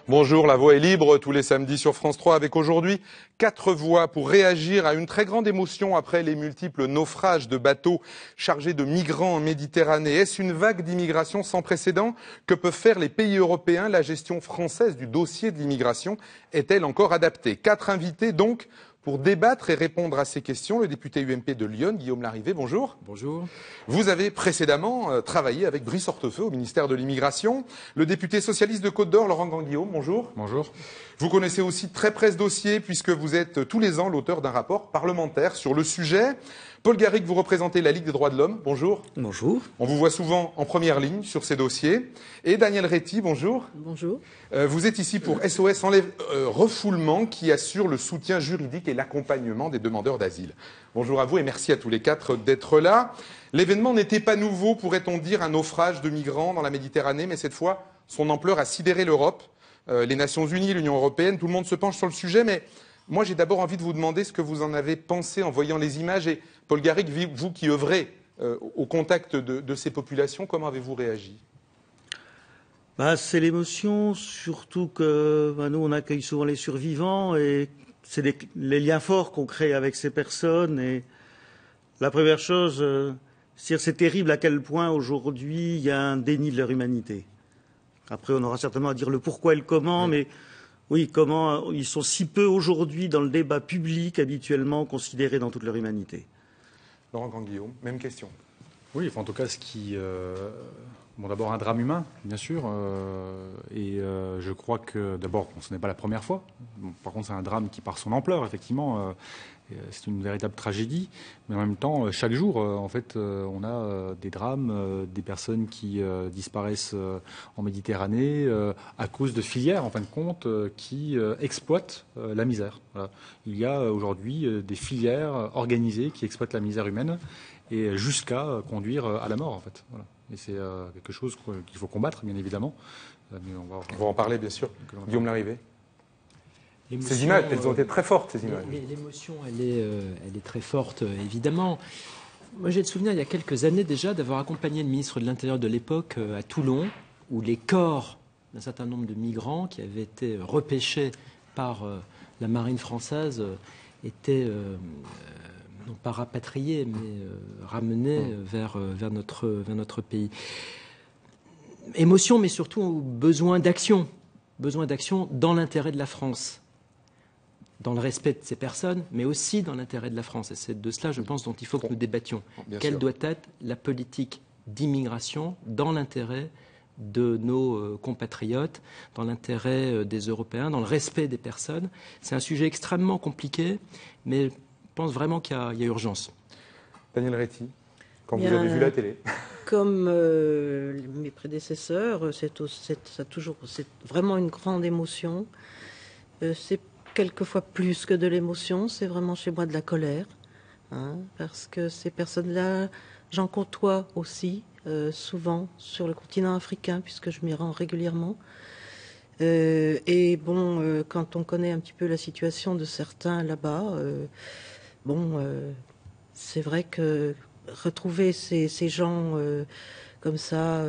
Bonjour, la voix est libre tous les samedis sur France 3 avec aujourd'hui 4 voix pour réagir à une très grande émotion après les multiples naufrages de bateaux chargés de migrants en Méditerranée. Est-ce une vague d'immigration sans précédent? Que peuvent faire les pays européens? La gestion française du dossier de l'immigration est-elle encore adaptée? 4 invités donc pour débattre et répondre à ces questions. Le député UMP de Lyon, Guillaume Larrivé, bonjour. Bonjour. Vous avez précédemment travaillé avec Brice Hortefeux au ministère de l'Immigration. Le député socialiste de Côte-d'Or, Laurent Ganguillaume, bonjour. Bonjour. Vous connaissez aussi très près ce dossier puisque vous êtes tous les ans l'auteur d'un rapport parlementaire sur le sujet. Paul Garrigue, vous représentez la Ligue des droits de l'homme, bonjour. Bonjour. On vous voit souvent en première ligne sur ces dossiers. Et Daniel Réty, bonjour. Bonjour. Vous êtes ici pour SOS Refoulement qui assure le soutien juridique et l'accompagnement des demandeurs d'asile. Bonjour à vous et merci à tous les 4 d'être là. L'événement n'était pas nouveau, pourrait-on dire, un naufrage de migrants dans la Méditerranée, mais cette fois, son ampleur a sidéré l'Europe, les Nations Unies, l'Union européenne, tout le monde se penche sur le sujet, mais moi j'ai d'abord envie de vous demander ce que vous en avez pensé en voyant les images. Et Paul Garrigue, vous qui œuvrez au contact de ces populations, comment avez-vous réagi ? C'est l'émotion, surtout que nous on accueille souvent les survivants et c'est les liens forts qu'on crée avec ces personnes. Et la première chose, c'est terrible à quel point aujourd'hui il y a un déni de leur humanité. Après on aura certainement à dire le pourquoi et le comment, mais oui, comment ils sont si peu aujourd'hui dans le débat public habituellement considérés dans toute leur humanité. Laurent Ganguillaume, même question. Oui, en tout cas, d'abord un drame humain, bien sûr, et je crois que d'abord, ce n'est pas la première fois. Bon, par contre, c'est un drame qui, par son ampleur, effectivement, c'est une véritable tragédie. Mais en même temps, chaque jour, on a des drames, des personnes qui disparaissent en Méditerranée à cause de filières, en fin de compte, qui exploitent la misère. Voilà. Il y a aujourd'hui des filières organisées qui exploitent la misère humaine et jusqu'à conduire à la mort, en fait. Voilà. Et c'est quelque chose qu'il faut combattre, bien évidemment. Mais on va en parler, bien sûr. Guillaume Larrivé. Ces images, elles ont été très fortes, ces images. L'émotion, elle est très forte, évidemment. Moi, j'ai le souvenir, il y a quelques années déjà, d'avoir accompagné le ministre de l'Intérieur de l'époque à Toulon, où les corps d'un certain nombre de migrants qui avaient été repêchés par la marine française étaient non pas rapatriés, mais ramenés vers notre pays. Émotion, mais surtout besoin d'action. Besoin d'action dans l'intérêt de la France, dans le respect de ces personnes, mais aussi dans l'intérêt de la France. Et c'est de cela, je pense, dont il faut que nous débattions. Quelle doit être la politique d'immigration dans l'intérêt de nos compatriotes, dans l'intérêt des Européens, dans le respect des personnes. C'est un sujet extrêmement compliqué, mais je pense vraiment qu'il y a urgence. Daniel Réty, quand vous avez vu la télé. Comme mes prédécesseurs, c'est vraiment une grande émotion. C'est quelquefois plus que de l'émotion, c'est vraiment chez moi de la colère. Parce que ces personnes-là, j'en côtoie aussi, souvent sur le continent africain, puisque je m'y rends régulièrement. Quand on connaît un petit peu la situation de certains là-bas, c'est vrai que retrouver ces gens comme ça,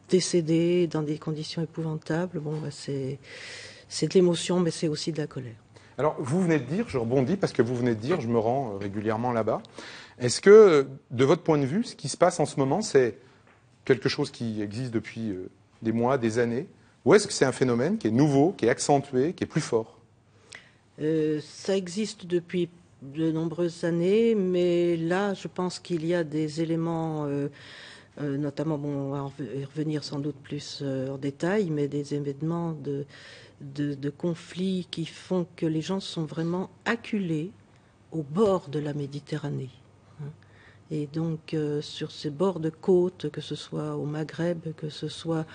décédés dans des conditions épouvantables, c'est de l'émotion, mais c'est aussi de la colère. Alors, vous venez de dire, je rebondis parce que vous venez de dire, je me rends régulièrement là-bas. Est-ce que, de votre point de vue, ce qui se passe en ce moment, c'est quelque chose qui existe depuis des mois, des années, ou est-ce que c'est un phénomène qui est nouveau, qui est accentué, qui est plus fort ? Ça existe depuis de nombreuses années, mais là, je pense qu'il y a des éléments, notamment, on va y revenir sans doute plus en détail, mais des événements de conflits qui font que les gens sont vraiment acculés au bord de la Méditerranée. Et donc, sur ces bords de côte, que ce soit au Maghreb, que ce soit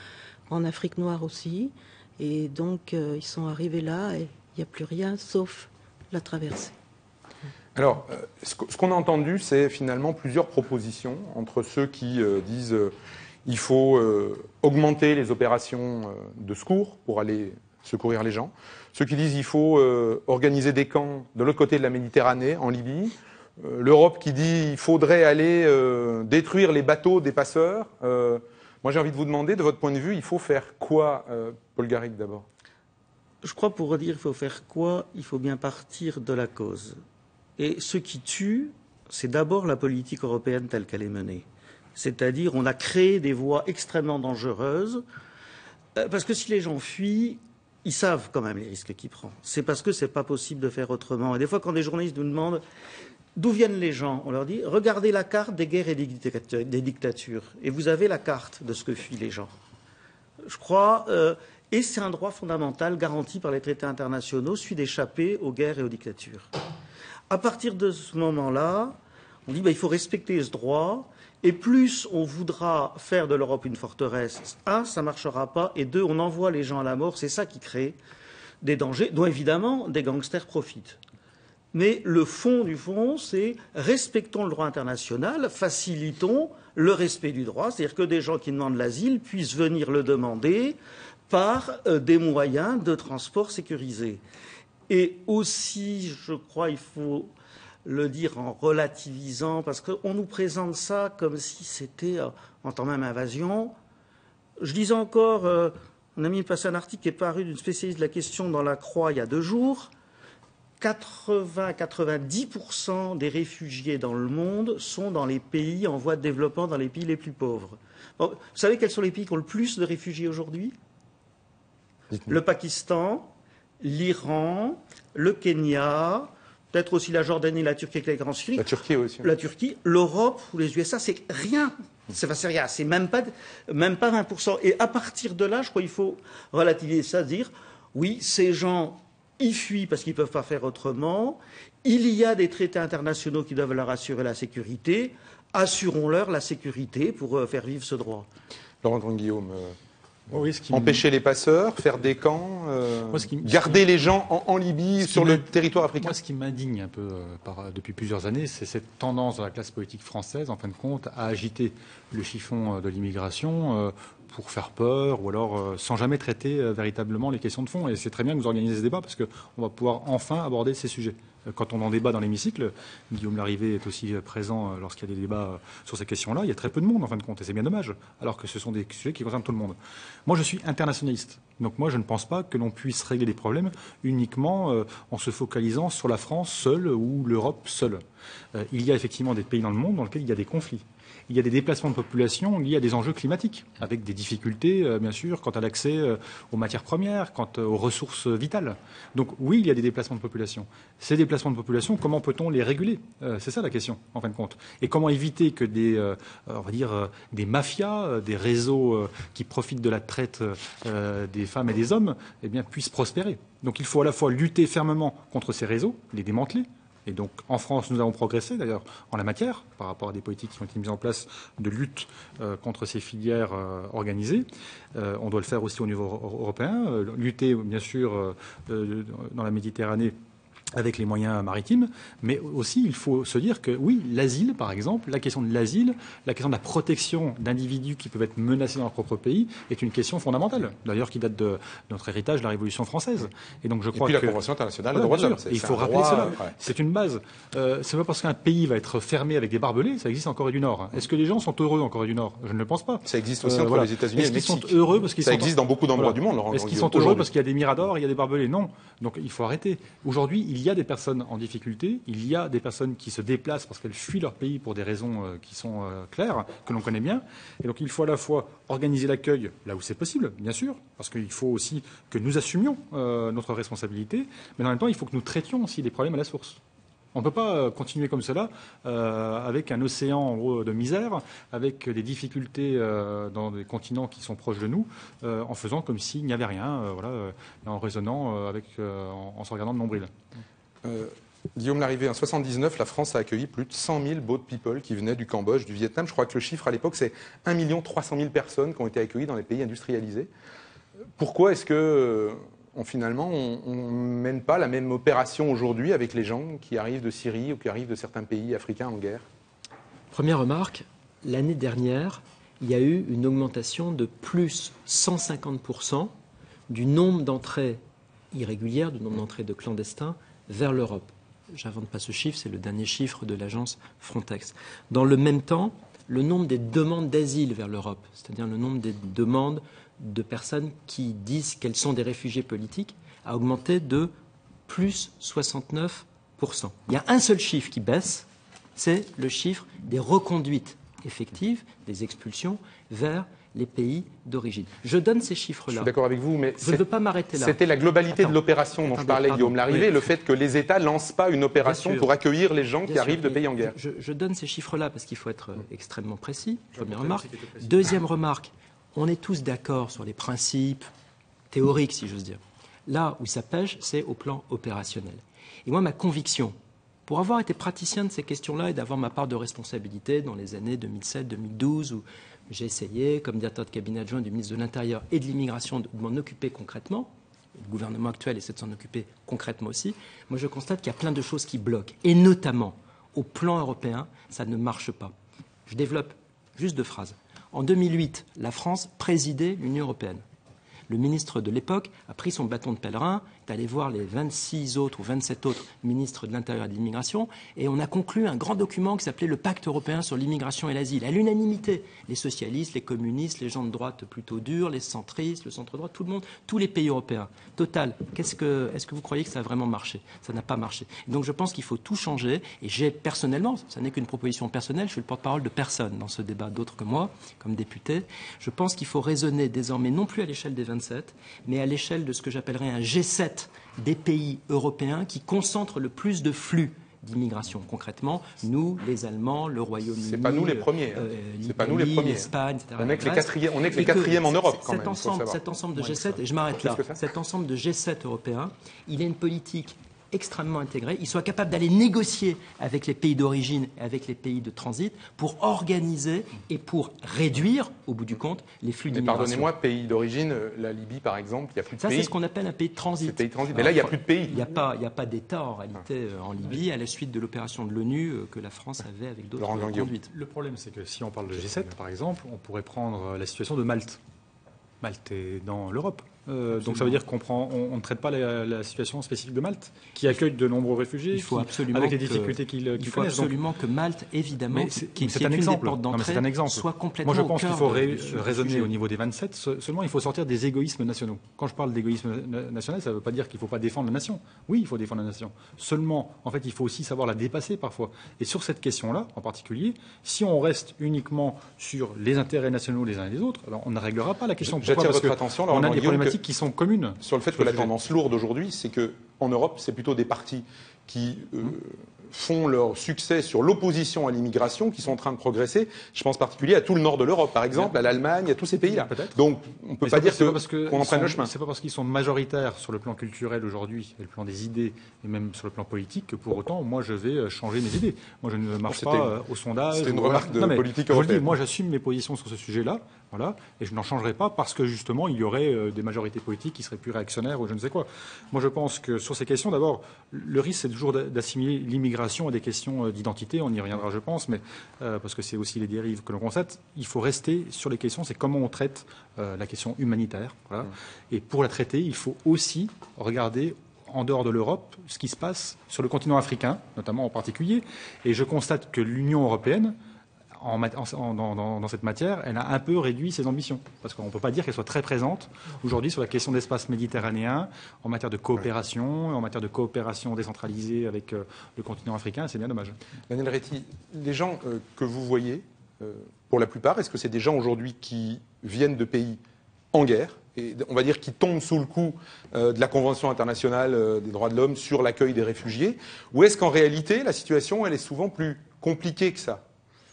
en Afrique noire aussi, et donc, ils sont arrivés là et il n'y a plus rien sauf la traversée. Alors, ce qu'on a entendu, c'est finalement plusieurs propositions entre ceux qui disent il faut augmenter les opérations de secours pour aller secourir les gens, ceux qui disent il faut organiser des camps de l'autre côté de la Méditerranée, en Libye, l'Europe qui dit il faudrait aller détruire les bateaux des passeurs, Moi, j'ai envie de vous demander, de votre point de vue, il faut faire quoi, Paul Garrigue, d'abord? Je crois, pour dire il faut faire quoi, il faut bien partir de la cause. Et ce qui tue, c'est d'abord la politique européenne telle qu'elle est menée. C'est-à-dire, on a créé des voies extrêmement dangereuses, parce que si les gens fuient, ils savent quand même les risques qu'ils prennent. C'est parce que c'est pas possible de faire autrement. Et des fois, quand des journalistes nous demandent d'où viennent les gens, on leur dit regardez la carte des guerres et des dictatures, et vous avez la carte de ce que fuient les gens. Je crois, et c'est un droit fondamental garanti par les traités internationaux, celui d'échapper aux guerres et aux dictatures. À partir de ce moment-là, on dit il faut respecter ce droit. Et plus on voudra faire de l'Europe une forteresse, un, ça ne marchera pas, et deux, on envoie les gens à la mort. C'est ça qui crée des dangers, dont évidemment des gangsters profitent. Mais le fond du fond, c'est respectons le droit international, facilitons le respect du droit, c'est-à-dire que des gens qui demandent l'asile puissent venir le demander par des moyens de transport sécurisés. Et aussi, je crois, il faut le dire en relativisant, parce qu'on nous présente ça comme si c'était, en temps même, invasion. Je disais encore, on a mis passé un article qui est paru d'une spécialiste de la question dans La Croix il y a 2 jours. 80-90% des réfugiés dans le monde sont dans les pays en voie de développement, dans les pays les plus pauvres. Bon, vous savez quels sont les pays qui ont le plus de réfugiés aujourd'hui? Le Pakistan, l'Iran, le Kenya, peut-être aussi la Jordanie, la Turquie avec les grands Syriens. La Turquie aussi. La Turquie, l'Europe ou les USA, c'est rien. C'est rien, c'est même pas 20%. Et à partir de là, je crois qu'il faut relativiser ça, dire, oui, ces gens, ils fuient parce qu'ils ne peuvent pas faire autrement. Il y a des traités internationaux qui doivent leur assurer la sécurité. Assurons-leur la sécurité pour faire vivre ce droit. Laurent Guillaume. Oui, empêcher les passeurs, faire des camps, garder les gens en Libye, sur le territoire africain. Moi, ce qui m'indigne un peu depuis plusieurs années, c'est cette tendance de la classe politique française, en fin de compte, à agiter le chiffon de l'immigration pour faire peur, ou alors sans jamais traiter véritablement les questions de fond. Et c'est très bien que vous organisez ce débat, parce qu'on va pouvoir enfin aborder ces sujets. Quand on en débat dans l'hémicycle, Guillaume Larrivé est aussi présent lorsqu'il y a des débats sur ces questions-là. Il y a très peu de monde, en fin de compte, et c'est bien dommage, alors que ce sont des sujets qui concernent tout le monde. Moi, je suis internationaliste. Donc moi, je ne pense pas que l'on puisse régler les problèmes uniquement en se focalisant sur la France seule ou l'Europe seule. Il y a effectivement des pays dans le monde dans lesquels il y a des conflits. Il y a des déplacements de population liés à des enjeux climatiques, avec des difficultés, bien sûr, quant à l'accès aux matières premières, quant aux ressources vitales. Donc oui, il y a des déplacements de population. Ces déplacements de population, comment peut-on les réguler? C'est ça la question, en fin de compte. Et comment éviter que des mafias, des réseaux qui profitent de la traite des femmes et des hommes, eh bien, puissent prospérer. Donc il faut à la fois lutter fermement contre ces réseaux, les démanteler. Et donc, en France, nous avons progressé, d'ailleurs, en la matière, par rapport à des politiques qui ont été mises en place de lutte contre ces filières organisées. On doit le faire aussi au niveau européen, lutter, bien sûr, dans la Méditerranée avec les moyens maritimes, mais aussi il faut se dire que oui, l'asile par exemple, la question de l'asile, la question de la protection d'individus qui peuvent être menacés dans leur propre pays est une question fondamentale, d'ailleurs qui date de notre héritage de la Révolution française. Et donc je crois la Convention internationale des droits de l'homme. Il faut rappeler cela. C'est une base. C'est pas parce qu'un pays va être fermé avec des barbelés, ça existe en Corée du Nord. Est-ce que les gens sont heureux en Corée du Nord? Je ne le pense pas. Ça existe aussi entre les États-Unis et le Mexique. Est-ce qu'ils sont heureux parce qu'ils ça existe dans beaucoup d'endroits du monde, Laurent. Est-ce qu'ils sont heureux parce qu'il y a des miradors, il y a des barbelés? Non. Donc il faut arrêter. Aujourd'hui, il y a des personnes en difficulté, il y a des personnes qui se déplacent parce qu'elles fuient leur pays pour des raisons qui sont claires, que l'on connaît bien. Et donc il faut à la fois organiser l'accueil là où c'est possible, bien sûr, parce qu'il faut aussi que nous assumions notre responsabilité, mais en même temps il faut que nous traitions aussi des problèmes à la source. On ne peut pas continuer comme cela avec un océan en gros, de misère, avec des difficultés dans des continents qui sont proches de nous, en faisant comme s'il n'y avait rien, en raisonnant en se regardant de nombril. Guillaume Larrivé, en 1979, la France a accueilli plus de 100 000 boat people qui venaient du Cambodge, du Vietnam. Je crois que le chiffre à l'époque, c'est 1 300 000 personnes qui ont été accueillies dans les pays industrialisés. Pourquoi est-ce que finalement on ne mène pas la même opération aujourd'hui avec les gens qui arrivent de Syrie ou qui arrivent de certains pays africains en guerre? Première remarque, l'année dernière, il y a eu une augmentation de plus 150% du nombre d'entrées irrégulières, du nombre d'entrées de clandestins vers l'Europe. J'invente pas ce chiffre, c'est le dernier chiffre de l'agence Frontex. Dans le même temps, le nombre des demandes d'asile vers l'Europe, c'est-à-dire le nombre des demandes de personnes qui disent qu'elles sont des réfugiés politiques, a augmenté de plus 69%. Il y a un seul chiffre qui baisse, c'est le chiffre des reconduites effectives, des expulsions vers les pays d'origine. Je donne ces chiffres-là. Je suis d'accord avec vous, mais je ne veux pas m'arrêter là. C'était la globalité de l'opération dont je parlais, Guillaume Larrivé, le fait que les États ne lancent pas une opération pour accueillir les gens qui arrivent de pays en guerre. Je donne ces chiffres-là parce qu'il faut être extrêmement précis, première remarque. Deuxième remarque, on est tous d'accord sur les principes théoriques, si j'ose dire. Là où ça pêche, c'est au plan opérationnel. Et moi, ma conviction, pour avoir été praticien de ces questions-là et d'avoir ma part de responsabilité dans les années 2007-2012, où j'ai essayé, comme directeur de cabinet adjoint du ministre de l'Intérieur et de l'Immigration, de m'en occuper concrètement. Le gouvernement actuel essaie de s'en occuper concrètement aussi. Moi, je constate qu'il y a plein de choses qui bloquent. Et notamment, au plan européen, ça ne marche pas. Je développe juste 2 phrases. En 2008, la France présidait l'Union européenne. Le ministre de l'époque a pris son bâton de pèlerin, est allé voir les 26 autres ou 27 autres ministres de l'Intérieur et de l'Immigration, et on a conclu un grand document qui s'appelait le Pacte européen sur l'immigration et l'asile, à l'unanimité. Les socialistes, les communistes, les gens de droite plutôt durs, les centristes, le centre-droit, tout le monde, tous les pays européens. Total, est-ce que vous croyez que ça a vraiment marché? Ça n'a pas marché. Donc je pense qu'il faut tout changer, et j'ai personnellement, ça n'est qu'une proposition personnelle, je suis le porte-parole de personne dans ce débat, d'autres que moi, comme député, je pense qu'il faut raisonner désormais non plus à l'échelle des 27, mais à l'échelle de ce que j'appellerais un G7 des pays européens qui concentrent le plus de flux d'immigration. Concrètement, nous, les Allemands, le Royaume-Uni, c'est pas nous les premiers. C'est pas nous les premiers. L'Espagne, etc. On est que les quatrièmes en Europe quand même. Cet ensemble de G7, et je m'arrête là, cet ensemble de G7 européens, il est une politique extrêmement intégré, il soit capable d'aller négocier avec les pays d'origine et avec les pays de transit pour organiser et pour réduire, au bout du compte, les flux d'immigration. Pardonnez-moi, pays d'origine, la Libye par exemple, il n'y a plus de pays. Ça, c'est ce qu'on appelle un pays de transit. Mais là, il n'y a plus de pays. Il n'y a pas d'État en réalité en Libye à la suite de l'opération de l'ONU que la France avait avec d'autres conduites. Le problème, c'est que si on parle de G7, par exemple, on pourrait prendre la situation de Malte. Malte est dans l'Europe. Donc ça veut dire qu'on ne traite pas la situation spécifique de Malte, qui accueille de nombreux réfugiés, avec les difficultés qu'ils connaissent. Il faut absolument que Malte, évidemment, qui est une des portes d'entrée, soit complètement. Moi, je pense qu'il faut raisonner au niveau des 27. Seulement, il faut sortir des égoïsmes nationaux. Quand je parle d'égoïsme national, ça ne veut pas dire qu'il ne faut pas défendre la nation. Oui, il faut défendre la nation. Seulement, en fait, il faut aussi savoir la dépasser parfois. Et sur cette question-là, en particulier, si on reste uniquement sur les intérêts nationaux les uns et les autres, alors on ne réglera pas la question. J'attire votre attention, on a des problématiques qui sont communes. Sur le fait que la tendance lourde aujourd'hui, c'est qu'en Europe, c'est plutôt des partis qui font leur succès sur l'opposition à l'immigration qui sont en train de progresser. Je pense en particulier à tout le nord de l'Europe, par exemple, à l'Allemagne, à tous ces pays-là. Donc, on ne peut pas dire qu'on en prenne le chemin. C'est pas parce qu'ils sont majoritaires sur le plan culturel aujourd'hui, et le plan des idées, et même sur le plan politique, que pour autant, moi, je vais changer mes idées. Moi, je ne marche pas au sondage. C'était une remarque de politique européenne. Je le dis, moi, j'assume mes positions sur ce sujet-là, voilà, et je n'en changerai pas parce que, justement, il y aurait des majorités politiques qui seraient plus réactionnaires ou je ne sais quoi. Moi, je pense que sur ces questions, d'abord, le risque, c'est toujours d'assimiler l'immigration à des questions d'identité, on y reviendra je pense, mais parce que c'est aussi les dérives que l'on constate, il faut rester sur les questions, c'est comment on traite la question humanitaire. Voilà. Et pour la traiter, il faut aussi regarder en dehors de l'Europe ce qui se passe sur le continent africain, notamment en particulier, et je constate que l'Union européenne, dans cette matière, elle a un peu réduit ses ambitions. Parce qu'on ne peut pas dire qu'elle soit très présente aujourd'hui sur la question d'espace méditerranéen, en matière de coopération, en matière de coopération décentralisée avec le continent africain, c'est bien dommage. Daniel Réty, les gens que vous voyez, pour la plupart, est-ce que c'est des gens aujourd'hui qui viennent de pays en guerre, et on va dire qui tombent sous le coup de la Convention internationale des droits de l'homme sur l'accueil des réfugiés, ou est-ce qu'en réalité, la situation, elle est souvent plus compliquée que ça,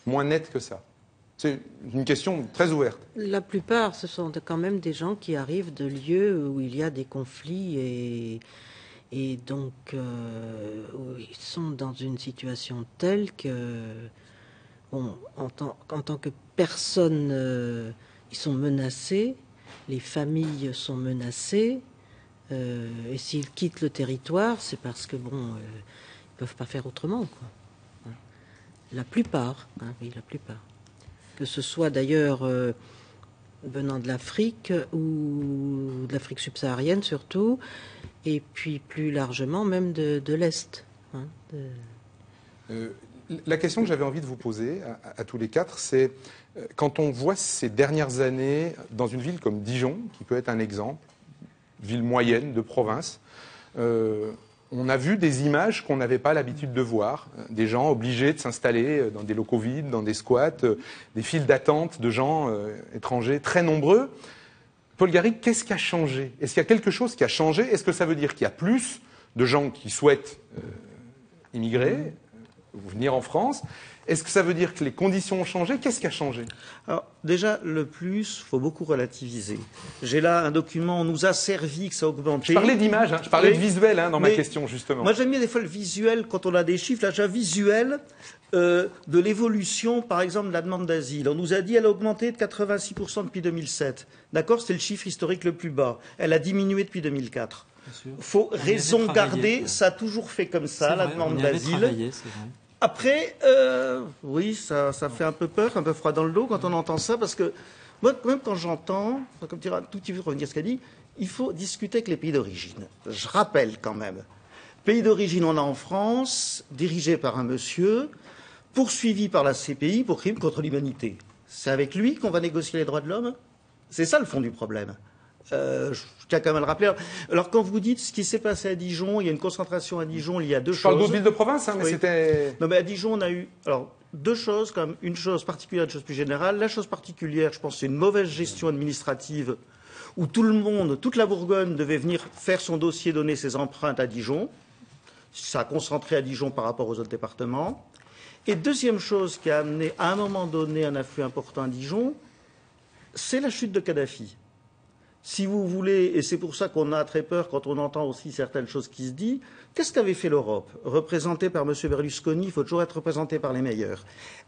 moins nette que ça? C'est une question très ouverte. La plupart, ce sont quand même des gens qui arrivent de lieux où il y a des conflits et donc où ils sont dans une situation telle que, bon, en tant que personnes, ils sont menacés, les familles sont menacées, et s'ils quittent le territoire, c'est parce que, bon, ils peuvent pas faire autrement, quoi. La plupart, oui, la plupart. Que ce soit d'ailleurs venant de l'Afrique ou de l'Afrique subsaharienne surtout, et puis plus largement même de l'Est. La question que j'avais envie de vous poser à tous les quatre, c'est quand on voit ces dernières années dans une ville comme Dijon, qui peut être un exemple, ville moyenne de province, on a vu des images qu'on n'avait pas l'habitude de voir, des gens obligés de s'installer dans des locaux vides, dans des squats, des files d'attente de gens étrangers très nombreux. Paul Garrigue, qu'est-ce qui a changé? Est-ce qu'il y a quelque chose qui a changé? Est-ce que ça veut dire qu'il y a plus de gens qui souhaitent immigrer, venir en France? Est-ce que ça veut dire que les conditions ont changé? Qu'est-ce qui a changé? Alors, déjà, le plus, il faut beaucoup relativiser. J'ai là un document, on nous a servi que ça a augmenté. Je parlais d'image, je parlais de visuel dans ma question, justement. Moi, j'aime bien des fois le visuel, quand on a des chiffres. Là, j'ai un visuel de l'évolution, par exemple, de la demande d'asile. On nous a dit qu'elle a augmenté de 86% depuis 2007. D'accord? C'est le chiffre historique le plus bas. Elle a diminué depuis 2004. Il faut raison garder, ça a toujours fait comme ça, la demande d'asile. Après, oui, ça fait un peu peur, un peu froid dans le dos quand on entend ça, parce que moi, même quand j'entends, comme dire un tout petit peu revenir ce qu'a dit, il faut discuter avec les pays d'origine. Je rappelle quand même, pays d'origine, on a en France, dirigé par un monsieur, poursuivi par la CPI pour crime contre l'humanité. C'est avec lui qu'on va négocier les droits de l'homme? C'est ça le fond du problème. Je tiens quand même à le rappeler. Alors, quand vous dites ce qui s'est passé à Dijon, il y a une concentration à Dijon, il y a deux choses. Je parle d'autres villes de province, mais oui. C'était... Non, mais à Dijon, on a eu deux choses, comme une chose particulière et une chose plus générale. La chose particulière, je pense, c'est une mauvaise gestion administrative où tout le monde, toute la Bourgogne devait venir faire son dossier, donner ses empreintes à Dijon. Ça a concentré à Dijon par rapport aux autres départements. Et deuxième chose qui a amené à un moment donné un afflux important à Dijon, c'est la chute de Kadhafi. Si vous voulez, et c'est pour ça qu'on a très peur quand on entend aussi certaines choses qui se disent, qu'est-ce qu'avait fait l'Europe? Représentée par M. Berlusconi, il faut toujours être représenté par les meilleurs.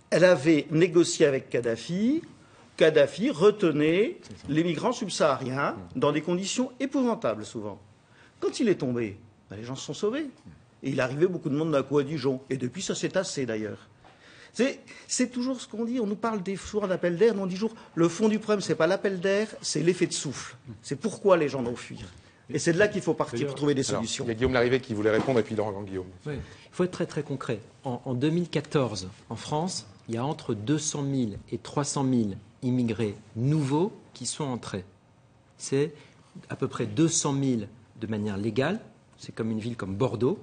Elle avait négocié avec Kadhafi. Kadhafi retenait les migrants subsahariens dans des conditions épouvantables souvent. Quand il est tombé, les gens se sont sauvés. Et il arrivait beaucoup de monde d'un coup à Dijon. Et depuis, ça s'est tassé d'ailleurs. C'est toujours ce qu'on dit. On nous parle des souvent d'appel d'air. On dit toujours le fond du problème, c'est pas l'appel d'air, c'est l'effet de souffle. C'est pourquoi les gens doivent fuir. Et c'est de là qu'il faut partir pour trouver des solutions. Il y a Guillaume Larrivé qui voulait répondre et puis Laurent Guillaume. Oui. Il faut être très très concret. En 2014, en France, il y a entre 200 000 et 300 000 immigrés nouveaux qui sont entrés. C'est à peu près 200 000 de manière légale. C'est comme une ville comme Bordeaux.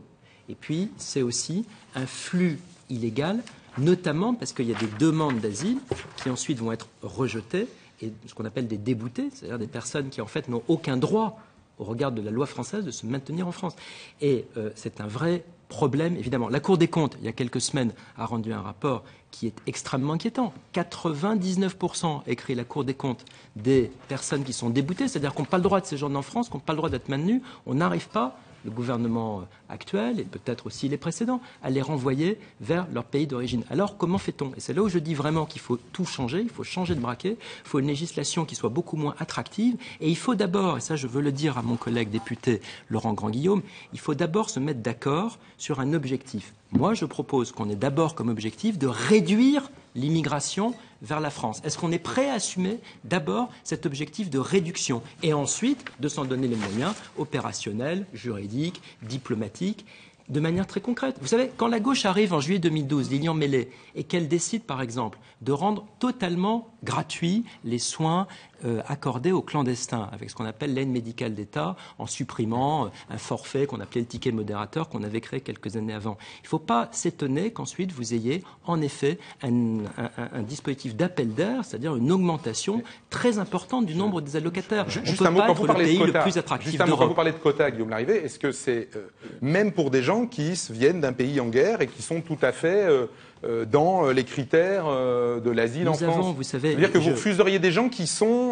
Et puis, c'est aussi un flux illégal, notamment parce qu'il y a des demandes d'asile qui ensuite vont être rejetées, et ce qu'on appelle des déboutés, c'est-à-dire des personnes qui en fait n'ont aucun droit au regard de la loi française de se maintenir en France. Et c'est un vrai problème, évidemment. La Cour des comptes, il y a quelques semaines, a rendu un rapport qui est extrêmement inquiétant. 99%, écrit la Cour des comptes, des personnes qui sont déboutées, c'est-à-dire qu'on n'a pas le droit de séjourner en France, qu'on n'a pas le droit d'être maintenus, on n'arrive pas, le gouvernement actuel et peut-être aussi les précédents, à les renvoyer vers leur pays d'origine. Alors, comment fait-on? Et c'est là où je dis vraiment qu'il faut tout changer, il faut changer de braquet, il faut une législation qui soit beaucoup moins attractive, et il faut d'abord, et ça je veux le dire à mon collègue député Laurent Grandguillaume, il faut d'abord se mettre d'accord sur un objectif. Moi, je propose qu'on ait d'abord comme objectif de réduire l'immigration vers la France. Est-ce qu'on est prêt à assumer d'abord cet objectif de réduction et ensuite de s'en donner les moyens opérationnels, juridiques, diplomatiques, de manière très concrète? Vous savez, quand la gauche arrive en juillet 2012, Lilian Meslay, et qu'elle décide par exemple de rendre totalement gratuits les soins accordés aux clandestins, avec ce qu'on appelle l'aide médicale d'État, en supprimant un forfait qu'on appelait le ticket modérateur qu'on avait créé quelques années avant. Il ne faut pas s'étonner qu'ensuite vous ayez en effet un dispositif d'appel d'air, c'est-à-dire une augmentation très importante du nombre des allocataires. Juste un mot, quand vous parlez de quotas, quand vous parlez de quotas, Guillaume Larrivé, est-ce que c'est même pour des gens qui viennent d'un pays en guerre et qui sont tout à fait dans les critères de l'asile en France? Vous savez, c'est-à-dire que vous refuseriez des gens qui sont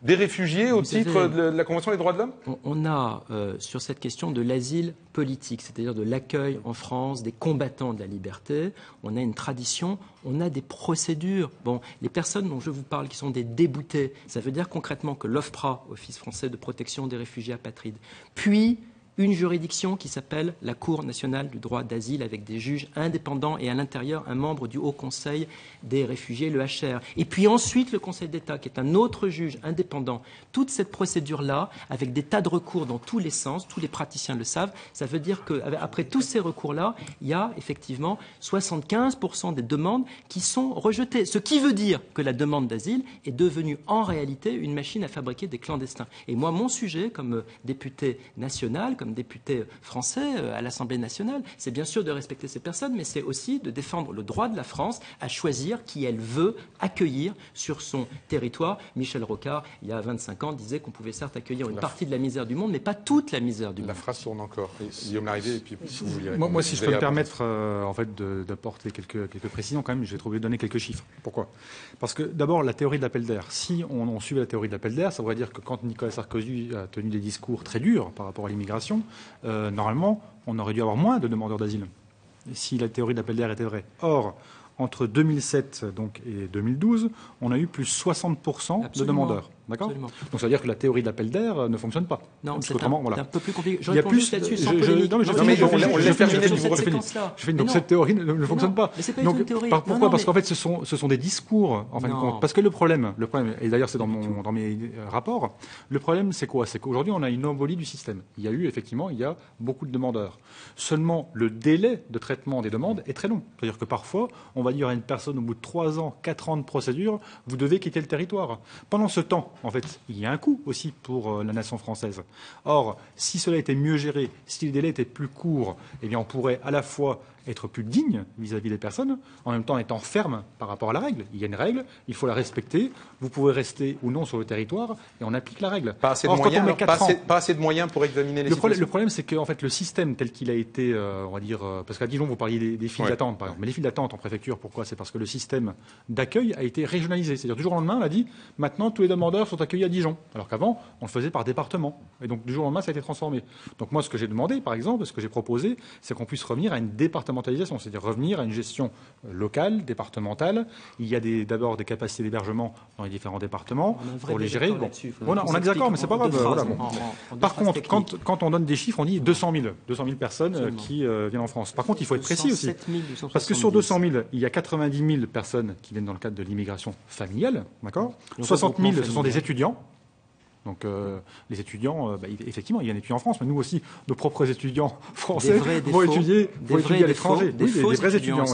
des réfugiés au titre de la Convention des droits de l'homme? On a sur cette question de l'asile politique, c'est-à-dire de l'accueil en France des combattants de la liberté, on a une tradition, on a des procédures. Bon, les personnes dont je vous parle qui sont des déboutés, ça veut dire concrètement que l'OFPRA, Office français de protection des réfugiés apatrides, puis une juridiction qui s'appelle la Cour nationale du droit d'asile, avec des juges indépendants et à l'intérieur un membre du Haut Conseil des réfugiés, le HR. Et puis ensuite le Conseil d'État, qui est un autre juge indépendant. Toute cette procédure-là, avec des tas de recours dans tous les sens, tous les praticiens le savent, ça veut dire qu'après tous ces recours-là, il y a effectivement 75% des demandes qui sont rejetées. Ce qui veut dire que la demande d'asile est devenue en réalité une machine à fabriquer des clandestins. Et moi, mon sujet, comme député national, comme député français à l'Assemblée nationale, c'est bien sûr de respecter ces personnes, mais c'est aussi de défendre le droit de la France à choisir qui elle veut accueillir sur son territoire. Michel Rocard, il y a 25 ans, disait qu'on pouvait certes accueillir une partie de la misère du monde, mais pas toute la misère du monde. La phrase tourne encore. Guillaume Larrivé, et puis si vous voulez moi, si je peux me permettre en fait, d'apporter quelques précisions, quand même, je vais trouver donner quelques chiffres. Pourquoi ? Parce que d'abord, la théorie de l'appel d'air. Si on suivait la théorie de l'appel d'air, ça voudrait dire que quand Nicolas Sarkozy a tenu des discours très durs par rapport à l'immigration, normalement, on aurait dû avoir moins de demandeurs d'asile, si la théorie de l'appel d'air était vraie. Or, entre 2007 et 2012, on a eu plus 60% de demandeurs. D'accord ? Donc ça veut dire que la théorie de l'appel d'air ne fonctionne pas. Non, c'est un peu plus compliqué. Je réponds juste là-dessus sans polémique. On laisse terminer. Donc cette théorie ne fonctionne pas. Mais c'est pas une théorie. Pourquoi ? Parce qu'en fait, ce sont des discours, en fin de compte. Parce que le problème, et d'ailleurs c'est dans mes rapports, le problème c'est quoi ? C'est qu'aujourd'hui on a une embolie du système. Il y a beaucoup de demandeurs. Seulement, le délai de traitement des demandes est très long. C'est-à-dire que parfois, on va dire à une personne au bout de 3 ans, 4 ans de procédure, vous devez quitter le territoire. Pendant ce temps, en fait, il y a un coût aussi pour la nation française. Or, si cela était mieux géré, si les délais étaient plus courts, eh bien, on pourrait à la fois être plus digne vis-à-vis des personnes, en même temps étant ferme par rapport à la règle. Il y a une règle, il faut la respecter. Vous pouvez rester ou non sur le territoire et on applique la règle. Pas assez de moyens pour examiner les situations. Le problème, c'est que en fait, le système tel qu'il a été, on va dire, parce qu'à Dijon, vous parliez des files d'attente, par exemple. Mais les files d'attente en préfecture, pourquoi ? C'est parce que le système d'accueil a été régionalisé. C'est-à-dire, du jour au lendemain, on a dit, maintenant, tous les demandeurs sont accueillis à Dijon. Alors qu'avant, on le faisait par département. Et donc, du jour au lendemain, ça a été transformé. Donc, moi, ce que j'ai demandé, par exemple, ce que j'ai proposé, c'est qu'on puisse revenir à une départementalisation, c'est-à-dire revenir à une gestion locale, départementale. Il y a d'abord des capacités d'hébergement dans les différents départements pour les gérer. On a des accords, mais c'est pas grave. Par contre, quand on donne des chiffres, on dit 200 000 personnes qui viennent en France. Par contre, il faut être précis aussi. Parce que sur 200 000, il y a 90 000 personnes qui viennent dans le cadre de l'immigration familiale. D'accord ? 60 000, ce sont des étudiants. Donc les étudiants, effectivement, ils viennent étudier en France, mais nous aussi, nos propres étudiants français vont étudier à l'étranger. Des vrais étudiants.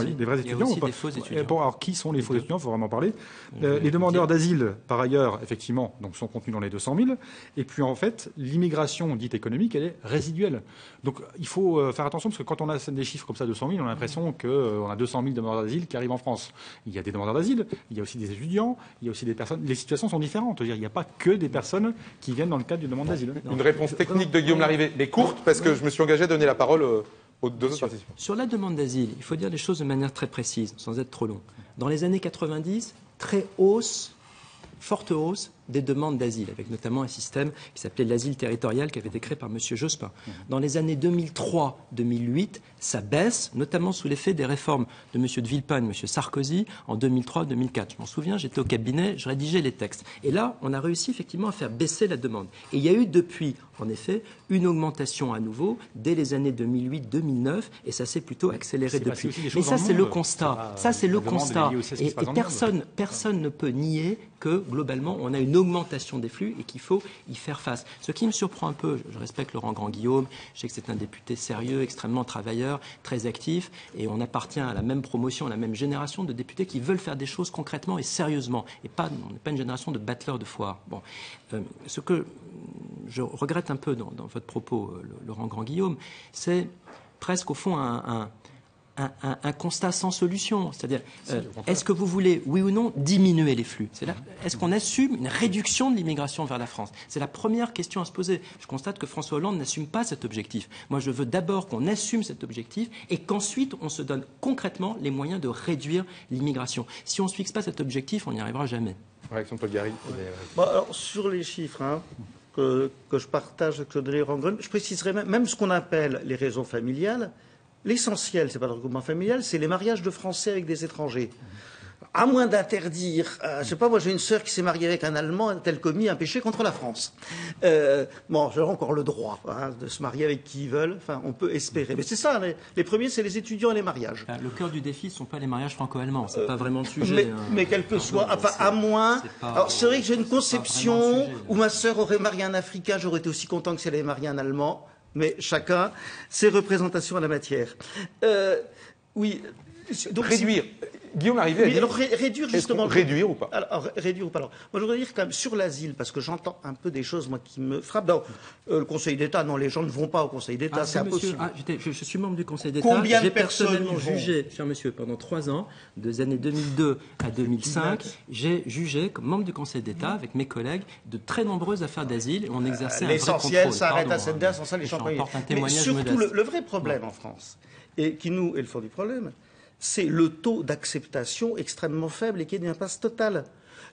Alors qui sont les faux étudiants ? Il faut vraiment parler. Les demandeurs d'asile, par ailleurs, effectivement, donc sont contenus dans les 200 000. Et puis en fait, l'immigration dite économique, elle est résiduelle. Donc il faut faire attention, parce que quand on a des chiffres comme ça, 200 000, on a l'impression qu'on a 200 000 demandeurs d'asile qui arrivent en France. Il y a des demandeurs d'asile, il y a aussi des étudiants, il y a aussi des personnes. Les situations sont différentes. Il n'y a pas que des personnes qui viennent dans le cadre d'une demande d'asile. Une réponse technique de Guillaume Larrivé, mais courte, parce que je me suis engagé à donner la parole aux deux autres participants. Sur la demande d'asile, il faut dire les choses de manière très précise, sans être trop long. Dans les années 90, forte hausse des demandes d'asile, avec notamment un système qui s'appelait l'asile territorial qui avait été créé par M. Jospin. Dans les années 2003-2008, ça baisse, notamment sous l'effet des réformes de M. de Villepin et de M. Sarkozy en 2003-2004. Je m'en souviens, j'étais au cabinet, je rédigeais les textes. Et là, on a réussi effectivement à faire baisser la demande. Et il y a eu depuis, en effet, une augmentation à nouveau dès les années 2008-2009, et ça s'est plutôt accéléré depuis. Mais ça, c'est le constat. Ça, c'est le constat. Et personne ne peut nier que, globalement, on a une augmentation des flux et qu'il faut y faire face. Ce qui me surprend un peu, je respecte Laurent Grand-Guillaume, je sais que c'est un député sérieux, extrêmement travailleur, très actif, et on appartient à la même promotion, à la même génération de députés qui veulent faire des choses concrètement et sérieusement, et on n'est pas une génération de battleurs de foire. Bon. Ce que je regrette un peu dans votre propos, Laurent Grand-Guillaume, c'est presque au fond un constat sans solution. C'est-à-dire, est-ce que vous voulez, oui ou non, diminuer les flux ? Est-ce qu'on assume une réduction de l'immigration vers la France ? C'est la première question à se poser. Je constate que François Hollande n'assume pas cet objectif. Moi, je veux d'abord qu'on assume cet objectif et qu'ensuite, on se donne concrètement les moyens de réduire l'immigration. Si on ne se fixe pas cet objectif, on n'y arrivera jamais. Réaction de Paul Gary. Alors, sur les chiffres, que je partage avec Claude Rangren, je préciserai même ce qu'on appelle les raisons familiales. L'essentiel, ce n'est pas le regroupement familial, c'est les mariages de Français avec des étrangers. à moins d'interdire, je sais pas, moi j'ai une sœur qui s'est mariée avec un Allemand, a-t-elle commis un péché contre la France? Bon, j'ai encore le droit de se marier avec qui ils veulent, enfin on peut espérer. Mais c'est ça, les premiers c'est les étudiants et les mariages. Le cœur du défi, ce ne sont pas les mariages franco-allemands, c'est pas vraiment le sujet. Mais quel que soit, enfin à moins... Alors c'est vrai que j'ai une conception où ma sœur aurait marié un Africain, j'aurais été aussi content que si elle avait marié un Allemand, mais chacun ses représentations à la matière. Oui... Donc, réduire. Guillaume arrivait à dire... Alors, réduire justement... Réduire ou pas? Alors, réduire ou pas. Alors, moi, je voudrais dire quand même sur l'asile, parce que j'entends un peu des choses, moi, qui me frappent. Le Conseil d'État, non, les gens ne vont pas au Conseil d'État, c'est impossible. Je suis membre du Conseil d'État. Combien de j'ai personnes personnellement jugé, cher monsieur, pendant 3 ans, des années 2002 à 2005, j'ai jugé, comme membre du Conseil d'État, avec mes collègues, de très nombreuses affaires d'asile, et on exerçait un vrai contrôle. L'essentiel, ça arrête à cette date, sans ça, les champions. Mais surtout, le vrai problème en France, et qui nous est le fond du problème, c'est le taux d'acceptation extrêmement faible et qui est une impasse totale.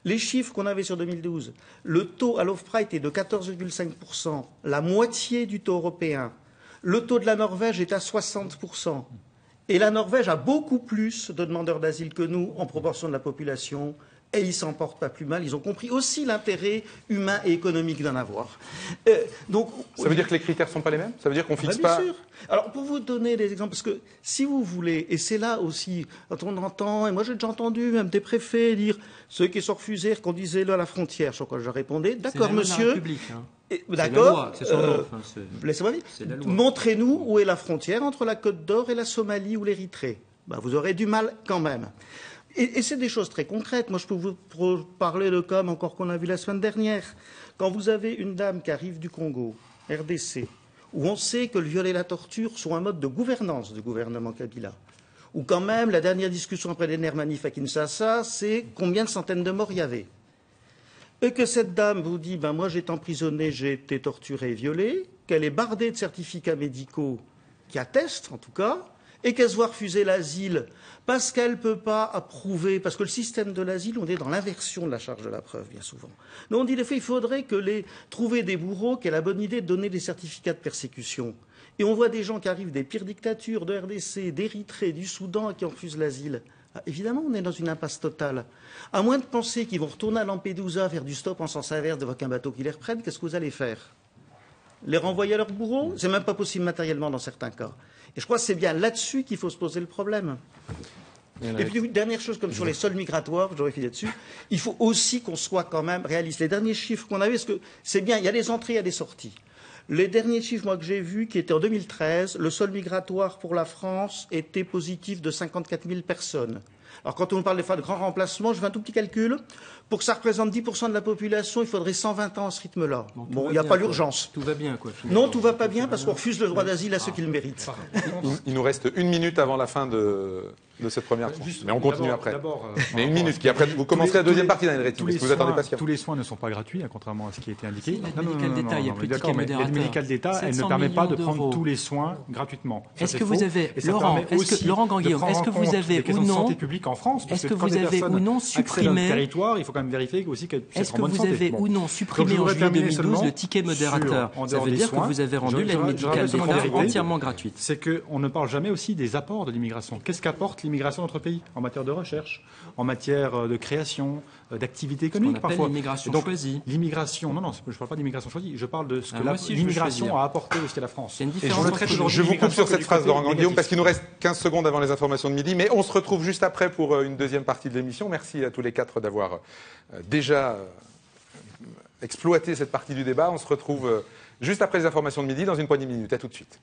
Les chiffres qu'on avait sur 2012, le taux à l'OFPRA était de 14,5%, la moitié du taux européen. Le taux de la Norvège est à 60%. Et la Norvège a beaucoup plus de demandeurs d'asile que nous en proportion de la population. Et ils s'en portent pas plus mal. Ils ont compris aussi l'intérêt humain et économique d'en avoir. Donc, ça veut dire que les critères ne sont pas les mêmes? Ça veut dire qu'on fixe bien pas... sûr. Alors, pour vous donner des exemples, parce que si vous voulez, et c'est là aussi, quand on entend, et moi j'ai déjà entendu même des préfets dire, ceux qui sont refusés, conduisez-le à la frontière. Sur quoi je répondais, d'accord monsieur, d'accord, laissez-moi dire, montrez-nous où est la frontière entre la Côte d'Or et la Somalie ou l'Érythrée. Ben, vous aurez du mal quand même. Et c'est des choses très concrètes. Moi, je peux vous parler de cas encore qu'on a vu la semaine dernière. Quand vous avez une dame qui arrive du Congo, RDC, où on sait que le viol et la torture sont un mode de gouvernance du gouvernement Kabila, où quand même la dernière discussion après les nerfs manifs à Kinshasa, c'est combien de centaines de morts il y avait. Et que cette dame vous dit, ben moi j'ai été emprisonnée, j'ai été torturée et violée, qu'elle est bardée de certificats médicaux qui attestent, en tout cas, et qu'elle se voit refuser l'asile parce qu'elle ne peut pas approuver, parce que le système de l'asile, on est dans l'inversion de la charge de la preuve, bien souvent. Donc on dit, il faudrait trouver des bourreaux qui aient la bonne idée de donner des certificats de persécution. Et on voit des gens qui arrivent des pires dictatures, de RDC, d'Érythrée, du Soudan, qui refusent l'asile. Ah, évidemment, on est dans une impasse totale. À moins de penser qu'ils vont retourner à Lampedusa, faire du stop en sens inverse devant qu'un bateau qui les reprenne, qu'est-ce que vous allez faire? Les renvoyer à leurs bourreaux? C'est même pas possible matériellement dans certains cas. Et je crois que c'est bien là-dessus qu'il faut se poser le problème. Et puis, une dernière chose, comme sur les sols migratoires, j'aurais fini là-dessus, il faut aussi qu'on soit quand même réaliste. Les derniers chiffres qu'on avait, parce que c'est bien, il y a des entrées, il y a des sorties. Les derniers chiffres, moi, que j'ai vus, qui étaient en 2013, le sol migratoire pour la France était positif de 54 000 personnes. Alors, quand on parle des fois de grands remplacements, je fais un tout petit calcul. Pour que ça représente 10% de la population, il faudrait 120 ans à ce rythme-là. Bon, il n'y a pas l'urgence. Tout va bien, quoi. Finalement. Non, tout va pas bien parce qu'on refuse le droit d'asile à ceux qui le méritent. Il nous reste 1 minute avant la fin de cette première tranche. Mais on continue après. Mais 1 minute, qui après vous commencerez la deuxième partie d'Anne Réty, parce que vous attendez patient. Tous les soins ne sont pas gratuits, contrairement à ce qui a été indiqué. L'aide médicale d'État, il y a plus de tickets modérateurs. L'aide médicale d'État, elle ne permet pas de prendre tous les soins gratuitement. Est-ce que vous avez, Laurent Ganguillaume, est-ce que vous avez ou non santé publique en France, est-ce que vous avez ou non supprimé territoire, il faut quand même vérifier aussi qu'elle puisse être en bonne santé. Est-ce que vous avez ou non supprimé en juillet 2012 le ticket modérateur? Ça veut dire que vous avez rendu l'aide médicale d'État entièrement gratuite. C'est qu'on ne parle jamais aussi des apports de l'immigration. Qu'est-ce qu'apporte l'immigration dans notre pays en matière de recherche, en matière de création, d'activité économique parfois. L'immigration choisie. L'immigration, non, je ne parle pas d'immigration choisie, je parle de ce que l'immigration a apporté aussi à la France. Je vous coupe sur cette phrase, Laurent Ganguillaume, parce qu'il nous reste 15 secondes avant les informations de midi, mais on se retrouve juste après pour une deuxième partie de l'émission. Merci à tous les quatre d'avoir déjà exploité cette partie du débat. On se retrouve juste après les informations de midi dans une poignée de minutes. À tout de suite.